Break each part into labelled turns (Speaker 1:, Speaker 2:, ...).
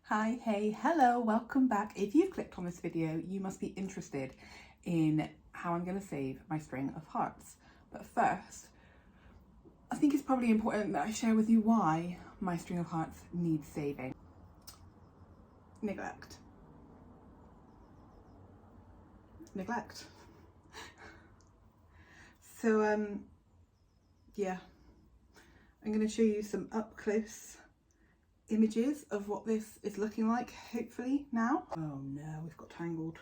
Speaker 1: Hi, hey, hello, welcome back. If you've clicked on this video, you must be interested in how I'm going to save my string of hearts. But first, I think it's probably important that I share with you why my string of hearts needs saving. Neglect. So, yeah, I'm going to show you some up close images of what this is looking like, hopefully now. Oh no, we've got tangled.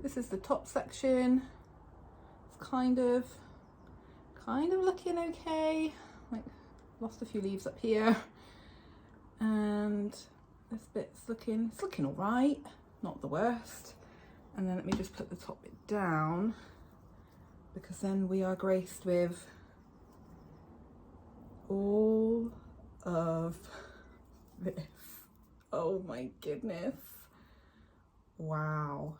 Speaker 1: This is the top section. It's kind of looking okay. Like, lost a few leaves up here, and this bit's looking all right, not the worst. And then let me just put the top bit down, because then we are graced with all of this. Oh my goodness. Wow.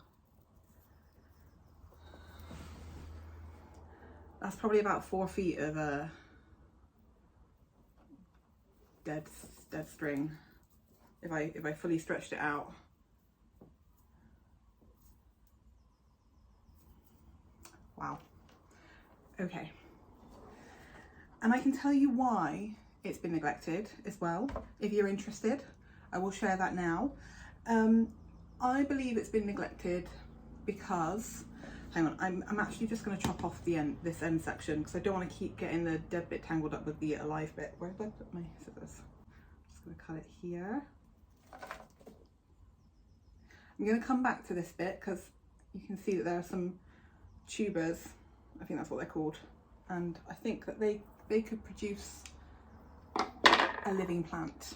Speaker 1: That's probably about 4 feet of a dead string if I fully stretched it out. Wow. Okay. And I can tell you why it's been neglected as well. If you're interested, I will share that now. I believe it's been neglected because, hang on, I'm actually just going to chop off this end section, because I don't want to keep getting the dead bit tangled up with the alive bit. Where did I put my scissors? I'm just going to cut it here. I'm going to come back to this bit because you can see that there are some tubers, I think that's what they're called, and I think that they could produce a living plant.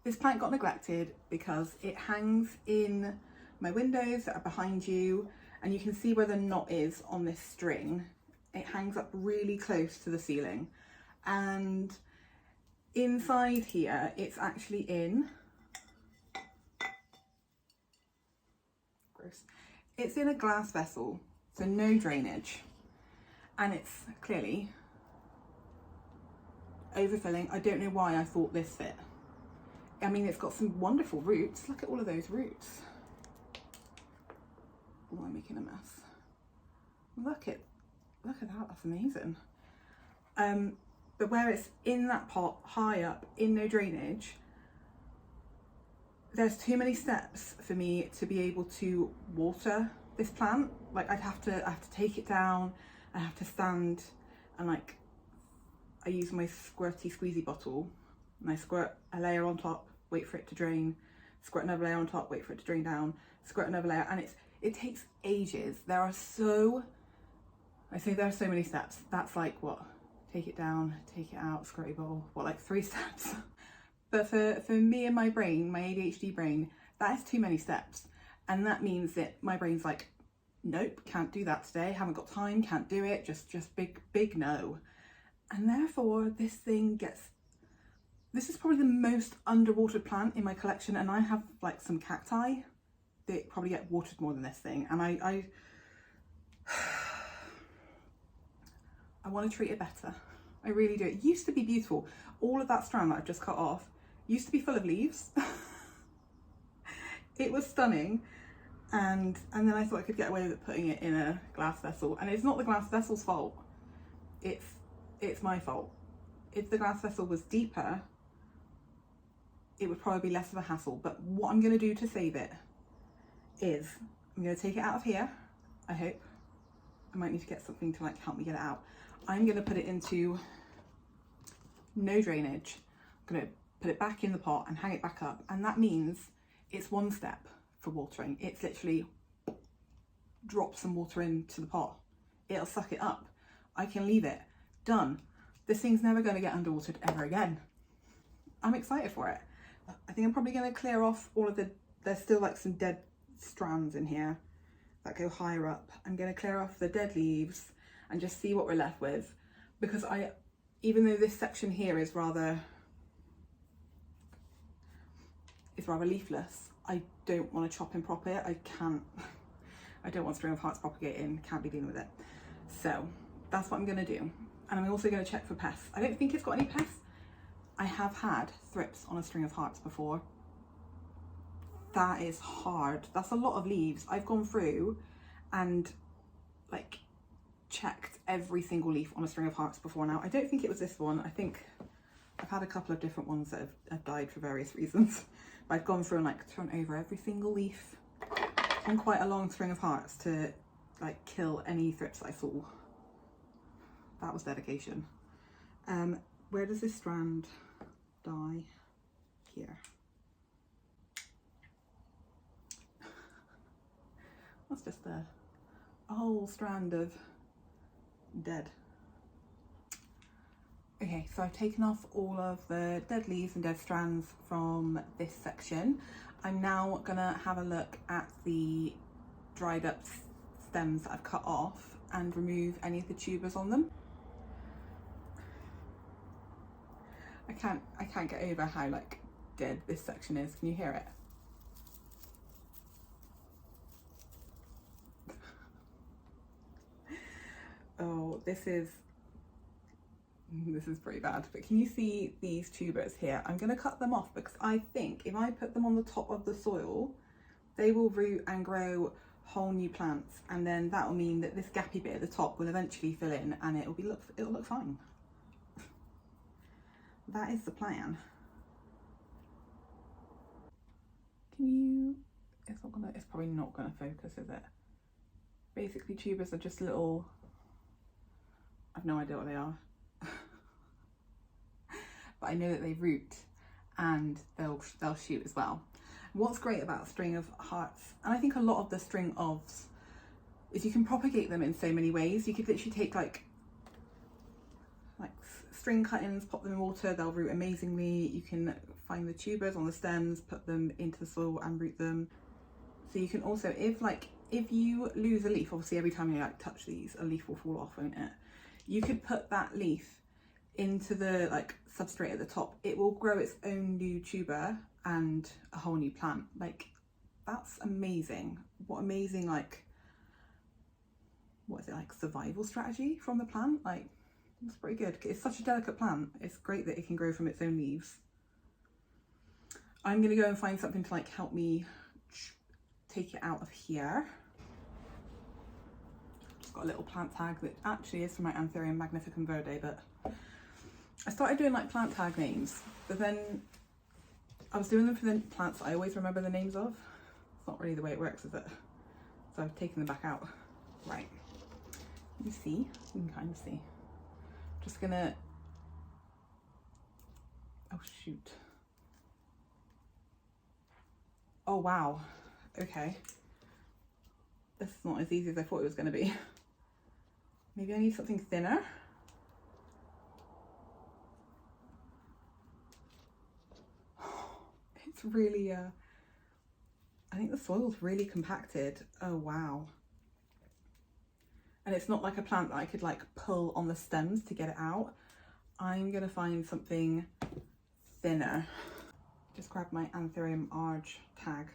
Speaker 1: This plant got neglected because it hangs in my windows that are behind you, and you can see where the knot is on this string. It hangs up really close to the ceiling, and inside here it's actually in, gross, it's in a glass vessel, so no drainage, and it's clearly overfilling. I don't know why I thought this fit. I mean, it's got some wonderful roots. Look at all of those roots. Oh, I'm making a mess. Look at that, that's amazing. But where it's in that pot, high up, in no drainage, there's too many steps for me to be able to water this plant. Like, I have to take it down, I have to stand, and like, I use my squirty squeezy bottle and I squirt a layer on top, wait for it to drain, squirt another layer on top, wait for it to drain down, squirt another layer, and it takes ages. There are so many steps. That's like, what, take it down, take it out, squirty bottle, what, like 3 steps? But for me and my brain, my ADHD brain, that is too many steps. And that means that my brain's like, nope, can't do that today, haven't got time, can't do it, just big no. And therefore this is probably the most underwatered plant in my collection, and I have like some cacti that probably get watered more than this thing, and I want to treat it better. I really do. It used to be beautiful. All of that strand that I've just cut off used to be full of leaves. It was stunning, and then I thought I could get away with putting it in a glass vessel, and it's not the glass vessel's fault. It's my fault. If the glass vessel was deeper, it would probably be less of a hassle. But what I'm going to do to save it is I'm going to take it out of here. I hope. I might need to get something to like help me get it out. I'm going to put it into no drainage. I'm going to put it back in the pot and hang it back up, and that means it's 1 step for watering. It's literally drop some water into the pot, it'll suck it up, I can leave it, done. This thing's never going to get underwatered ever again. I'm excited for it. I think I'm probably going to clear off all of there's still like some dead strands in here that go higher up. I'm going to clear off the dead leaves and just see what we're left with, because even though this section here is rather leafless, I don't want to chop and prop it. I don't want string of hearts propagating, can't be dealing with it. So that's what I'm gonna do. And I'm also gonna check for pests. I don't think it's got any pests. I have had thrips on a string of hearts before. That is hard. That's a lot of leaves. I've gone through and like checked every single leaf on a string of hearts before now. I don't think it was this one. I think I've had a couple of different ones that have died for various reasons. But I've gone through and like thrown over every single leaf on quite a long string of hearts to like kill any thrips I saw. That was dedication. Where does this strand die? Here. That's just a whole strand of dead. Okay, so I've taken off all of the dead leaves and dead strands from this section. I'm now gonna have a look at the dried up stems that I've cut off and remove any of the tubers on them. I can't get over how like dead this section is. Can you hear it? Oh, this is pretty bad, but can you see these tubers here? I'm going to cut them off because I think if I put them on the top of the soil, they will root and grow whole new plants, and then that will mean that this gappy bit at the top will eventually fill in and it'll look fine. That is the plan. It's probably not gonna focus, is it? Basically tubers are just little, I've no idea what they are. But I know that they root and they'll shoot as well. What's great about string of hearts, and I think a lot of the string ofs, is you can propagate them in so many ways. You could literally take like string cuttings, pop them in water, they'll root amazingly. You can find the tubers on the stems, put them into the soil and root them. So you can also, if you lose a leaf, obviously every time you like touch these, a leaf will fall off, won't it? You could put that leaf into the like substrate at the top. It will grow its own new tuber and a whole new plant. Like, that's amazing. What amazing, like, what is it, like survival strategy from the plant? Like, it's pretty good. It's such a delicate plant. It's great that it can grow from its own leaves. I'm gonna go and find something to like help me take it out of here. Just got a little plant tag that actually is from my Anthurium magnificum verde, but I started doing like plant tag names, but then I was doing them for the plants that I always remember the names of. It's not really the way it works, is it? So I've taken them back out. Right, you see, you can kind of see. Just gonna, oh shoot. Oh wow, okay. This is not as easy as I thought it was gonna be. Maybe I need something thinner. It's really, I think the soil's really compacted. Oh wow. And it's not like a plant that I could like pull on the stems to get it out. I'm gonna find something thinner. Just grab my Anthurium arge tag.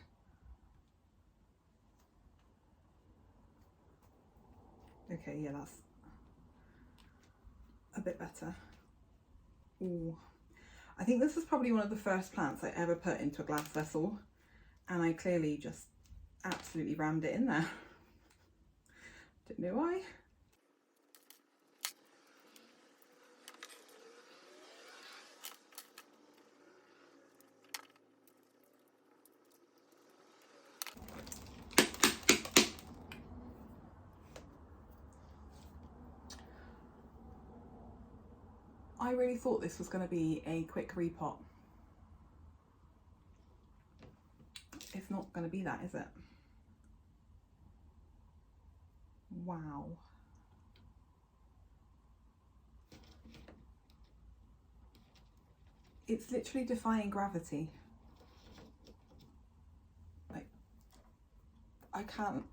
Speaker 1: Okay, yeah, that's a bit better. Ooh. I think this was probably one of the first plants I ever put into a glass vessel, and I clearly just absolutely rammed it in there. Didn't know why. I really thought this was going to be a quick repot. It's not going to be that, is it? Wow. It's literally defying gravity. Like, I can't.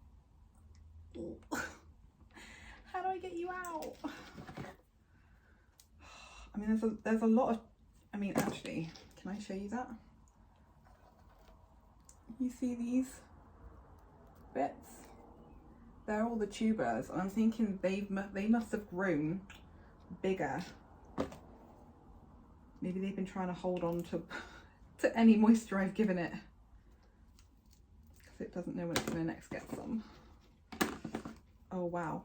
Speaker 1: How do I get you out? I mean, there's a lot of, I mean, actually, can I show you that? You see these bits? They're all the tubers, and I'm thinking they must have grown bigger. Maybe they've been trying to hold on to any moisture I've given it, because it doesn't know when it's going to next get some. Oh wow.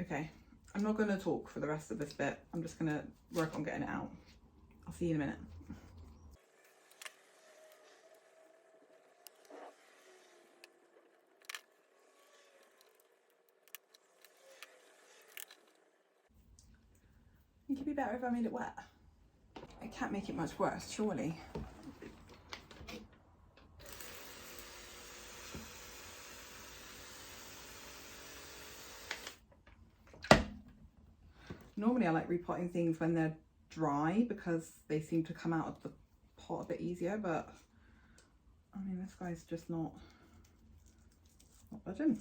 Speaker 1: Okay, I'm not going to talk for the rest of this bit. I'm just going to work on getting it out. I'll see you in a minute. It could be better if I made it wet. I can't make it much worse, surely. Normally I like repotting things when they're dry because they seem to come out of the pot a bit easier, but I mean, this guy's just not budging.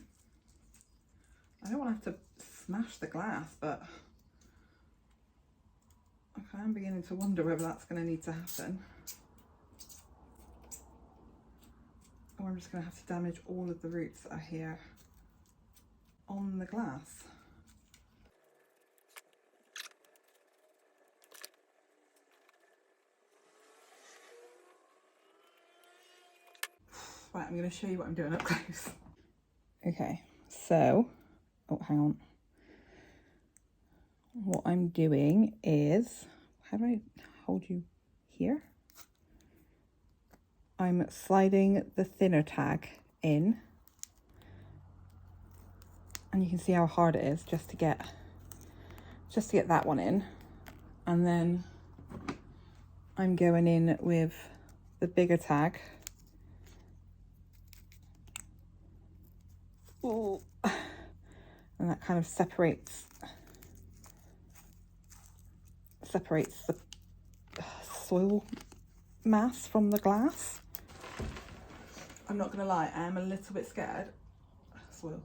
Speaker 1: I don't want to have to smash the glass, but I am beginning to wonder whether that's going to need to happen. Or I'm just going to have to damage all of the roots that are here on the glass. Right, I'm going to show you what I'm doing up close. Okay, so, oh, hang on. What I'm doing is, how do I hold you here? I'm sliding the thinner tag in, and you can see how hard it is just to get that one in, and then I'm going in with the bigger tag. Ooh. And that kind of separates the soil mass from the glass. I'm not gonna lie, I am a little bit scared. Soil.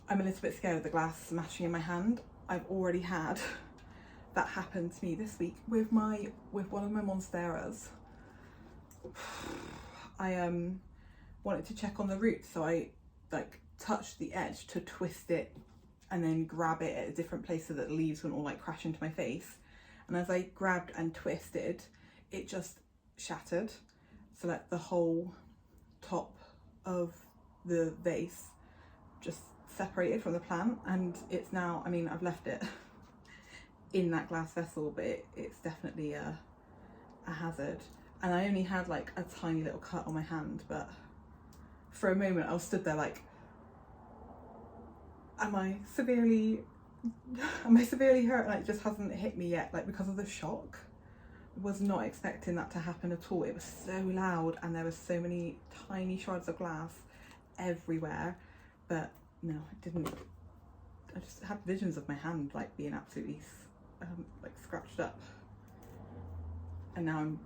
Speaker 1: I'm a little bit scared of the glass smashing in my hand. I've already had that happen to me this week with one of my monsteras. I wanted to check on the roots, so I like touched the edge to twist it and then grab it at a different place so that the leaves wouldn't all like crash into my face. And as I grabbed and twisted, it just shattered. So like the whole top of the vase just separated from the plant, and it's now, I mean, I've left it in that glass vessel, but it's definitely a hazard. And I only had like a tiny little cut on my hand, but for a moment I was stood there like, am I severely hurt? Like, it just hasn't hit me yet, like, because of the shock. Was not expecting that to happen at all. It was so loud and there were so many tiny shards of glass everywhere, but no, it didn't. I just had visions of my hand like being absolutely like scratched up, and now I'm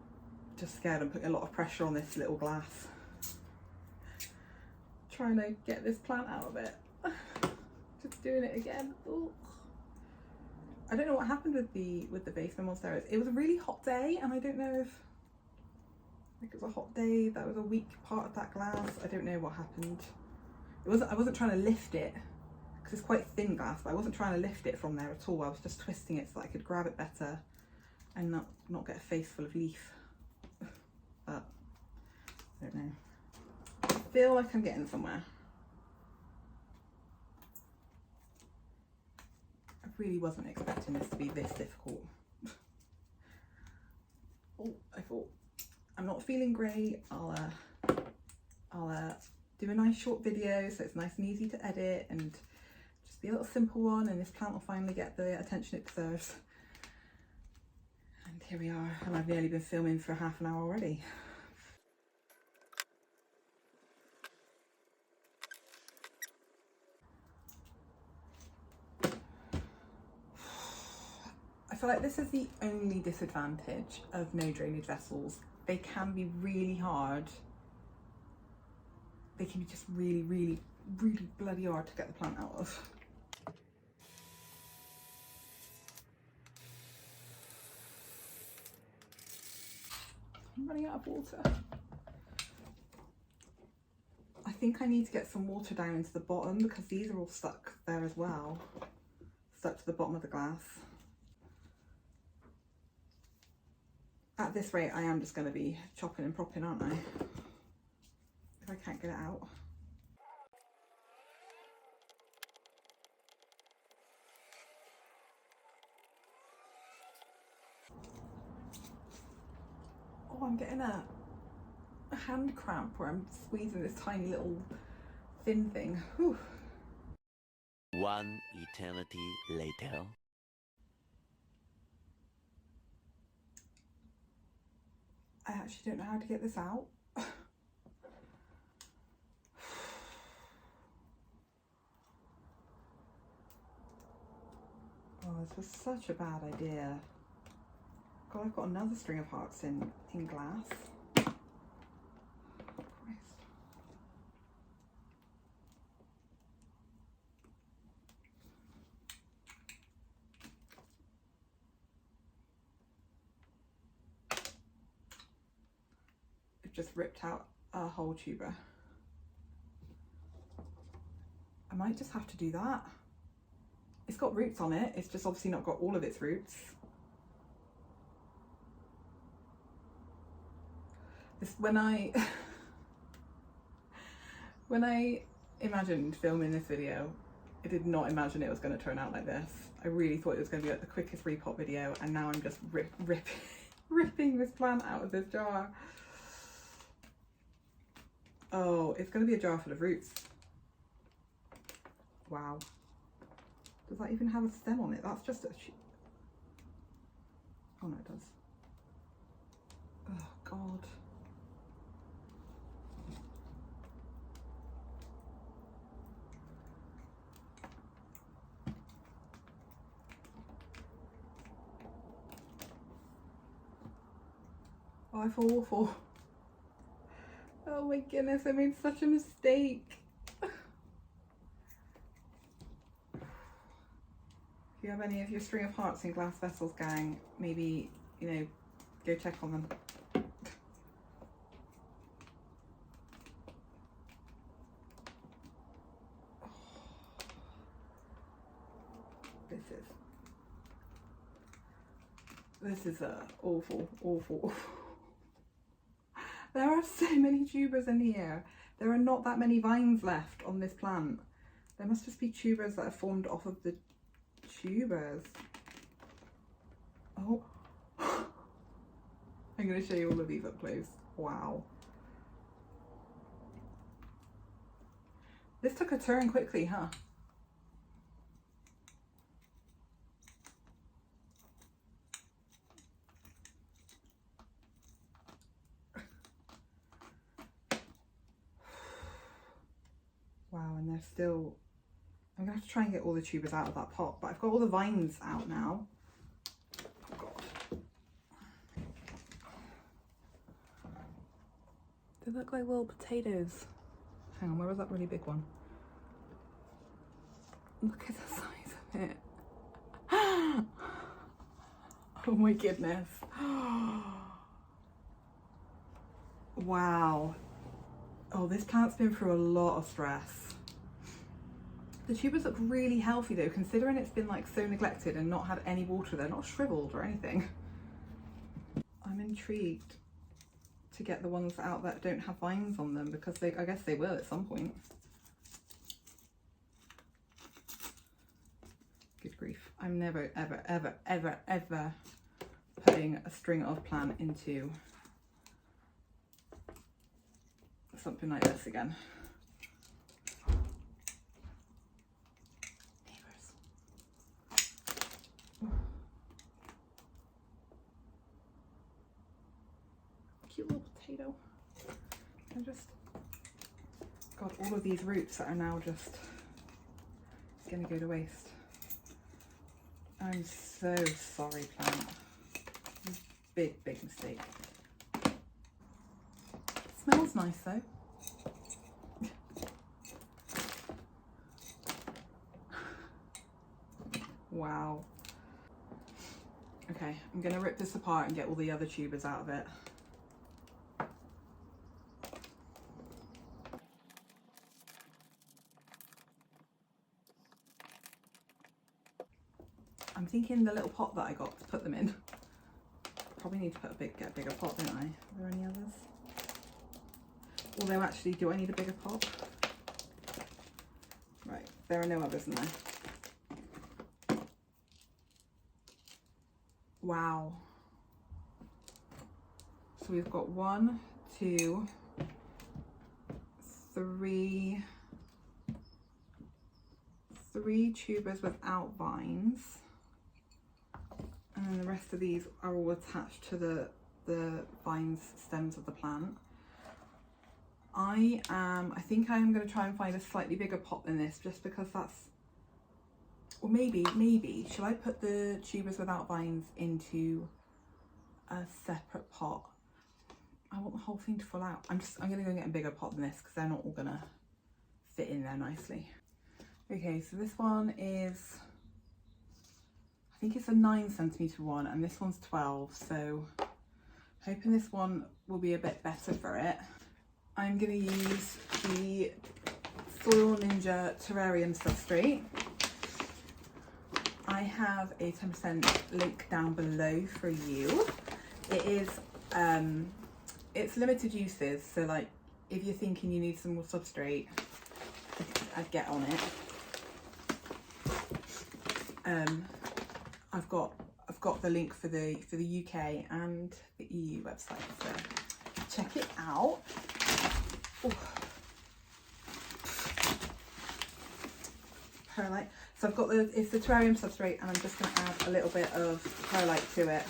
Speaker 1: just scared. I'm putting a lot of pressure on this little glass, trying to get this plant out of it. Just doing it again. Ooh. I don't know what happened with the basement monsteras. It was a really hot day, and I don't know if like it was a hot day that was a weak part of that glass. I don't know what happened. I wasn't trying to lift it because it's quite thin glass, but I wasn't trying to lift it from there at all. I was just twisting it so that I could grab it better and not get a face full of leaf. But I don't know. I feel like I'm getting somewhere. I really wasn't expecting this to be this difficult. Oh, I thought, I'm not feeling great. I'll do a nice short video so it's nice and easy to edit and just be a little simple one, and this plant will finally get the attention it deserves. And here we are, and I've nearly been filming for half an hour already. I feel like this is the only disadvantage of no drainage vessels. They can be really hard. They can be just really, really, really bloody hard to get the plant out of. I'm running out of water. I think I need to get some water down into the bottom because these are all stuck there as well. Stuck to the bottom of the glass. At this rate, I am just going to be chopping and propping, aren't I? If I can't get it out. Oh, I'm getting a hand cramp where I'm squeezing this tiny little thin thing. Whew.
Speaker 2: One eternity later.
Speaker 1: I actually don't know how to get this out. Oh, this was such a bad idea. God, I've got another string of hearts in glass. Christ. I've just ripped out a whole tuber. I might just have to do that. It's got roots on it, it's just obviously not got all of its roots. When I imagined filming this video, I did not imagine it was going to turn out like this. I really thought it was going to be like the quickest repot video, and now I'm just ripping this plant out of this jar. Oh, it's going to be a jar full of roots. Wow. Does that even have a stem on it? That's just a... Oh no, it does. Oh God. Oh, I feel awful. Oh my goodness, I made such a mistake. If you have any of your string of hearts in glass vessels, gang, maybe, you know, go check on them. This is awful, awful, awful. There are so many tubers in here. There are not that many vines left on this plant. There must just be tubers that are formed off of the tubers. Oh. I'm going to show you all of these up close. Wow. This took a turn quickly, huh? Wow, and they're still... I'm going to have to try and get all the tubers out of that pot, but I've got all the vines out now. Oh God. They look like little potatoes. Hang on, where was that really big one? Look at the size of it. Oh my goodness. Wow. Oh, this plant's been through a lot of stress. The tubers look really healthy though, considering it's been like so neglected and not had any water. They're not shriveled or anything. I'm intrigued to get the ones out that don't have vines on them, because I guess they will at some point. Good grief. I'm never, ever, ever, ever, ever putting a string of plant into something like this again. Cute little potato. And just got all of these roots that are now just gonna go to waste. I'm so sorry, plant. Big mistake. Smells nice though. Wow. Okay, I'm gonna rip this apart and get all the other tubers out of it. thinking the little pot that I got to put them in. Probably need to get a bigger pot, don't I? Are there any others? Although actually, do I need a bigger pot? Right, there are no others in there. Wow. So we've got 1, 2, 3 tubers without vines, and then the rest of these are all attached to the vines stems of the plant. I think I'm going to try and find a slightly bigger pot than this, just because that's, or maybe should I put the tubers without vines into a separate pot? I want the whole thing to fall out. I'm going to go get a bigger pot than this because they're not all going to fit in there nicely. Okay, so this one is, I think it's a 9cm one, and this one's 12, so hoping this one will be a bit better for it. I'm going to use the Soil Ninja Terrarium substrate. I have a 10% link down below for you. It is, it's limited uses, so like if you're thinking you need some more substrate, I'd get on it. I've got the link for the UK and the EU website, so check it out. Ooh. Perlite. So I've got it's the terrarium substrate, and I'm just going to add a little bit of perlite to it,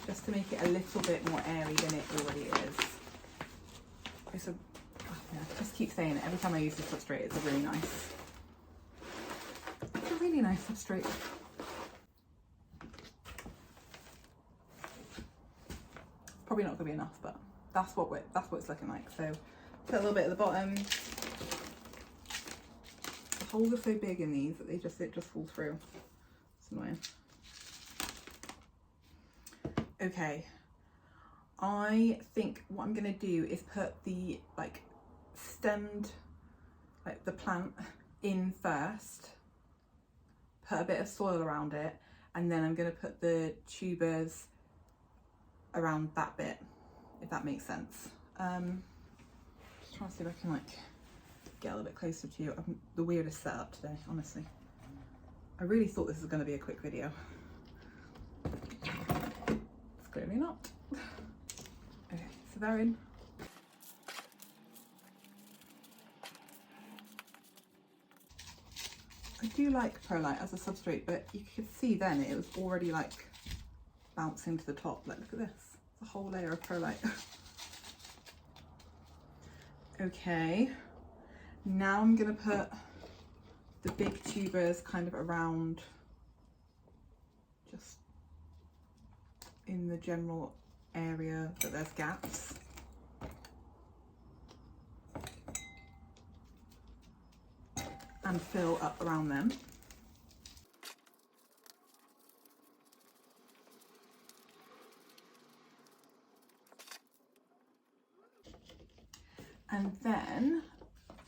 Speaker 1: just to make it a little bit more airy than it already is. It's a, I just keep saying it every time I use this substrate. It's a really nice substrate. Probably not going to be enough, but that's what it's looking like. So put a little bit at the bottom. The holes are so big in these that it just falls through. It's annoying. Okay, I think what I'm going to do is put the stemmed, the plant in first, put a bit of soil around it, and then I'm going to put the tubers around that bit, if that makes sense. Just trying to see if I can get a little bit closer to you. I'm the weirdest setup today, honestly. I really thought this was going to be a quick video. It's clearly not. Okay, so they're in. I do like perlite as a substrate, but you could see then it was already bouncing to the top. Look at this, it's a whole layer of perlite. Okay, now I'm gonna put the big tubers kind of around, just in the general area that there's gaps. And fill up around them. And then,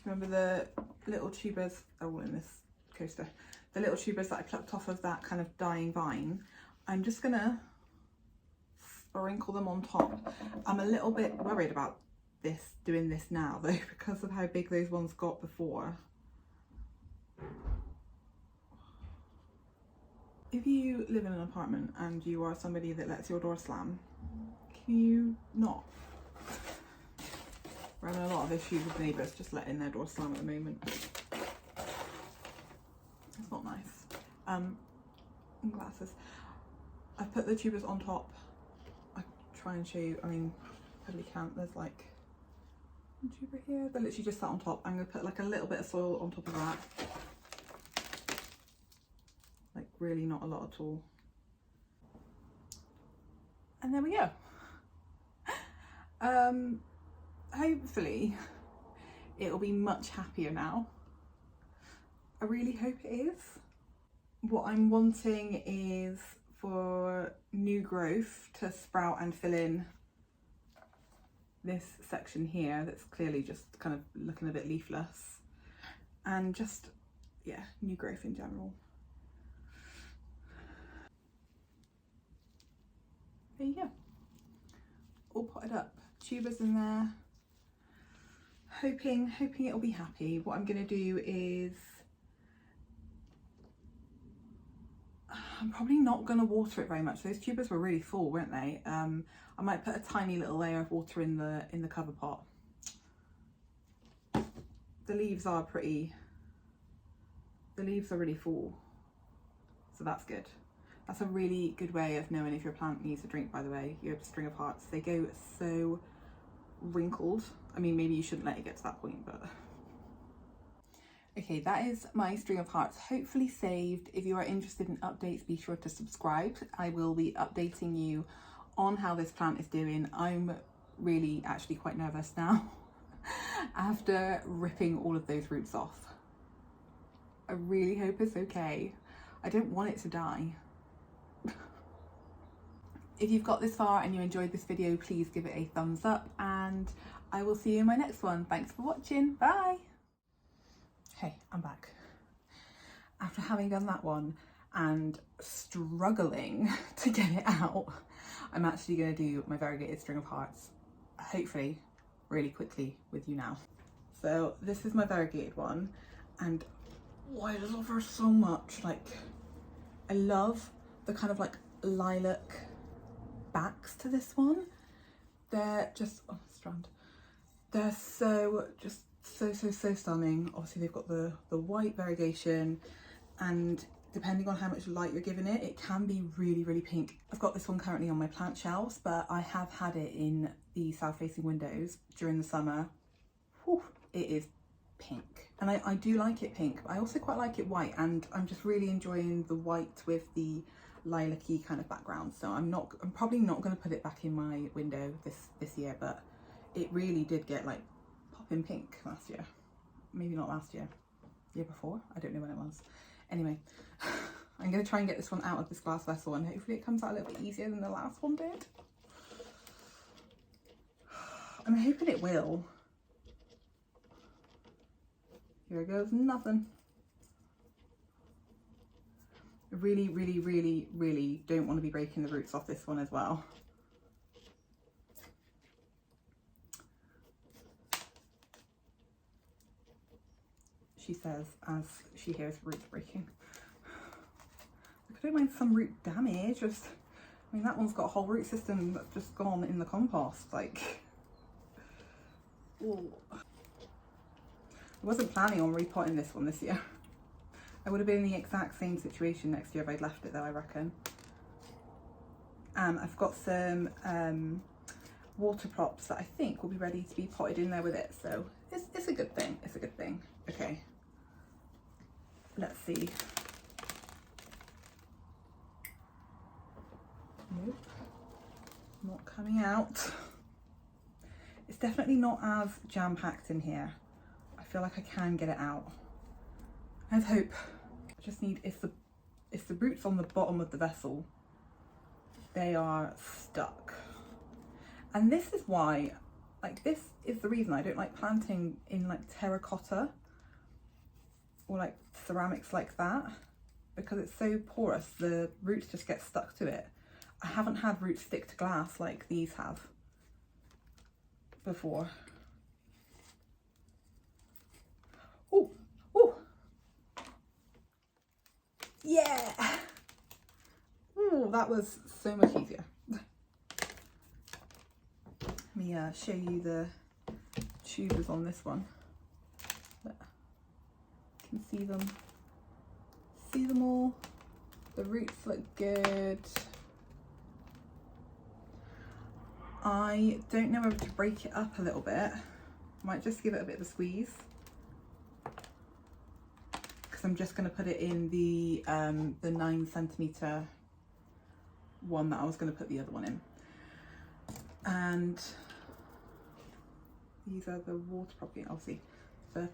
Speaker 1: remember the little tubers, are all in this coaster, the little tubers that I plucked off of that kind of dying vine, I'm just gonna sprinkle them on top. I'm a little bit worried about doing this now though, because of how big those ones got before. If you live in an apartment and you are somebody that lets your door slam, can you not? We're having a lot of issues with neighbours just letting their door slam at the moment. It's not nice. And glasses. I've put the tubers on top. I try and show you, I mean, probably can't, there's one tuber here. They're literally just sat on top. I'm going to put a little bit of soil on top of that. Really not a lot at all. And there we go. Hopefully it'll be much happier now. I really hope it is. What I'm wanting is for new growth to sprout and fill in this section here that's clearly just kind of looking a bit leafless, and just yeah, new growth in general. There you go. All potted up. Tubers in there. Hoping it'll be happy. What I'm gonna do is I'm probably not gonna water it very much. Those tubers were really full, weren't they? I might put a tiny little layer of water in the cover pot. The leaves are really full, so that's good. That's a really good way of knowing if your plant needs a drink, by the way. Your string of hearts, they go so wrinkled. I mean, maybe you shouldn't let it get to that point, but okay, that is my string of hearts hopefully saved. If you are interested in updates, be sure to subscribe. I will be updating you on how this plant is doing. I'm really actually quite nervous now after ripping all of those roots off. I really hope it's okay. I don't want it to die. If you've got this far and you enjoyed this video, please give it a thumbs up, and I will see you in my next one. Thanks for watching. Bye. Hey, I'm back. After having done that one and struggling to get it out, I'm actually going to do my variegated string of hearts, hopefully really quickly with you now. So this is my variegated one, and oh, I love her so much. Like, I love the kind of like lilac backs to this one. They're just, oh, strand. They're so stunning. Obviously they've got the white variegation, and depending on how much light you're giving it, it can be really pink. I've got this one currently on my plant shelves, but I have had it in the south facing windows during the summer. Whew, it is pink, and I do like it pink, but I also quite like it white, and I'm just really enjoying the white with the lilac-y kind of background. So I'm probably not going to put it back in my window this year, but it really did get like popping pink last year. Maybe not last year, year before, I don't know when it was. Anyway, I'm going to try and get this one out of this glass vessel, and hopefully it comes out a little bit easier than the last one did. I'm hoping it will. Here goes nothing. I really don't want to be breaking the roots off this one as well. She says as she hears roots breaking. I don't mind some root damage. Just, I mean, that one's got a whole root system that's just gone in the compost. Like, ooh. I wasn't planning on repotting this one this year. I would have been in the exact same situation next year if I'd left it though, I reckon. I've got some water props that I think will be ready to be potted in there with it, so it's a good thing. It's a good thing. Okay, let's see. Nope, not coming out. It's definitely not as jam-packed in here. I feel like I can get it out. I have hope. I just need, it's the roots on the bottom of the vessel. They are stuck. And this is why, like, this is the reason I don't like planting in like terracotta or like ceramics like that, because it's so porous, the roots just get stuck to it. I haven't had roots stick to glass like these have before. Oh, oh, yeah. Oh, that was so much easier. Let me show you the tubers on this one. But you can see them all. The roots look good. I don't know whether to break it up a little bit. I might just give it a bit of a squeeze, because I'm just going to put it in the 9cm one that I was going to put the other one in. And these are the water property, obviously the,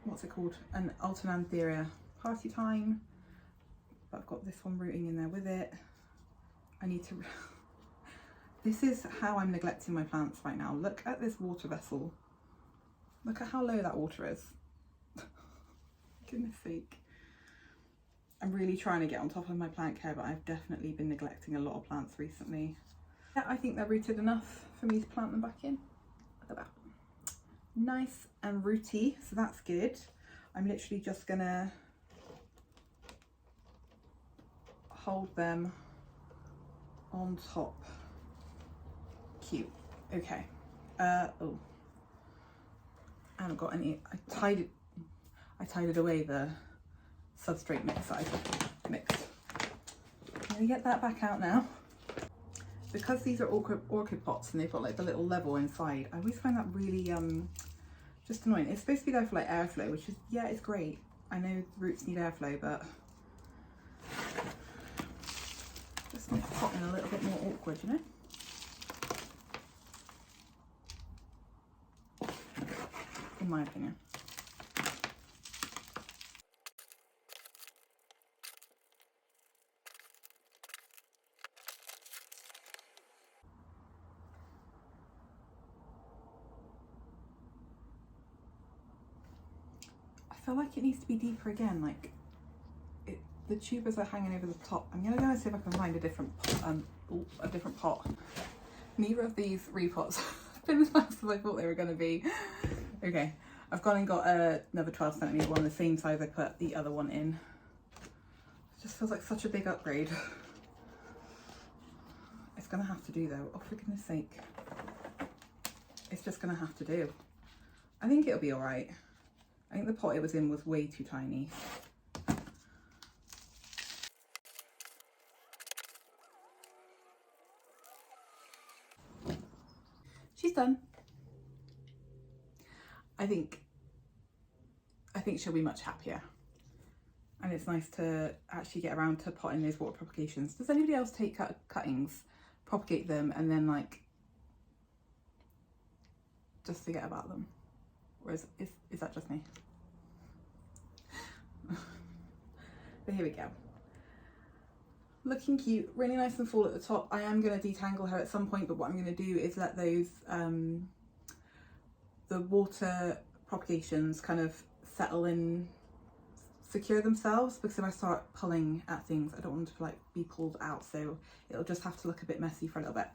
Speaker 1: what's it called, an alternanthera party time, but I've got this one rooting in there with it. I need to this is how I'm neglecting my plants right now. Look at this water vessel, look at how low that water is. goodness sake. I'm really trying to get on top of my plant care, but I've definitely been neglecting a lot of plants recently. Yeah, I think they're rooted enough for me to plant them back in. Look at that. Nice and rooty, so that's good. I'm literally just gonna hold them on top. Cute. Okay. Oh. I haven't got any. I tied it away, the substrate mix that I mixed. I'm gonna get that back out now. Because these are orchid pots and they've got like the little level inside, I always find that really just annoying. It's supposed to be there for like airflow, which is, yeah, it's great. I know the roots need airflow, but just makes potting a little bit more awkward, you know? In my opinion. I feel like it needs to be deeper again, like the tubers are hanging over the top. I'm gonna go and see if I can find a different pot. Neither of these repots have been as nice as I thought they were gonna be. Okay, I've gone and got another 12cm one, the same size I put the other one in. It just feels like such a big upgrade. It's gonna have to do though, oh for goodness sake. It's just gonna have to do. I think it'll be all right. I think the pot it was in was way too tiny. She's done. I think she'll be much happier. And it's nice to actually get around to potting those water propagations. Does anybody else take cuttings, propagate them, and then like just forget about them? Or is that just me? But here we go. Looking cute, really nice and full at the top. I am going to detangle her at some point, but what I'm going to do is let those the water propagations kind of settle in, secure themselves, because if I start pulling at things I don't want them to like be pulled out, so it'll just have to look a bit messy for a little bit.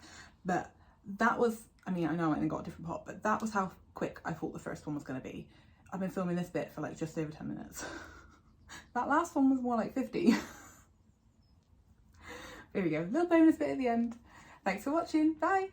Speaker 1: But that was, I mean, I know I went and got a different pot, but that was how quick I thought the first one was going to be. I've been filming this bit for like just over 10 minutes. That last one was more like 50. There we go, little bonus bit at the end. Thanks for watching, bye.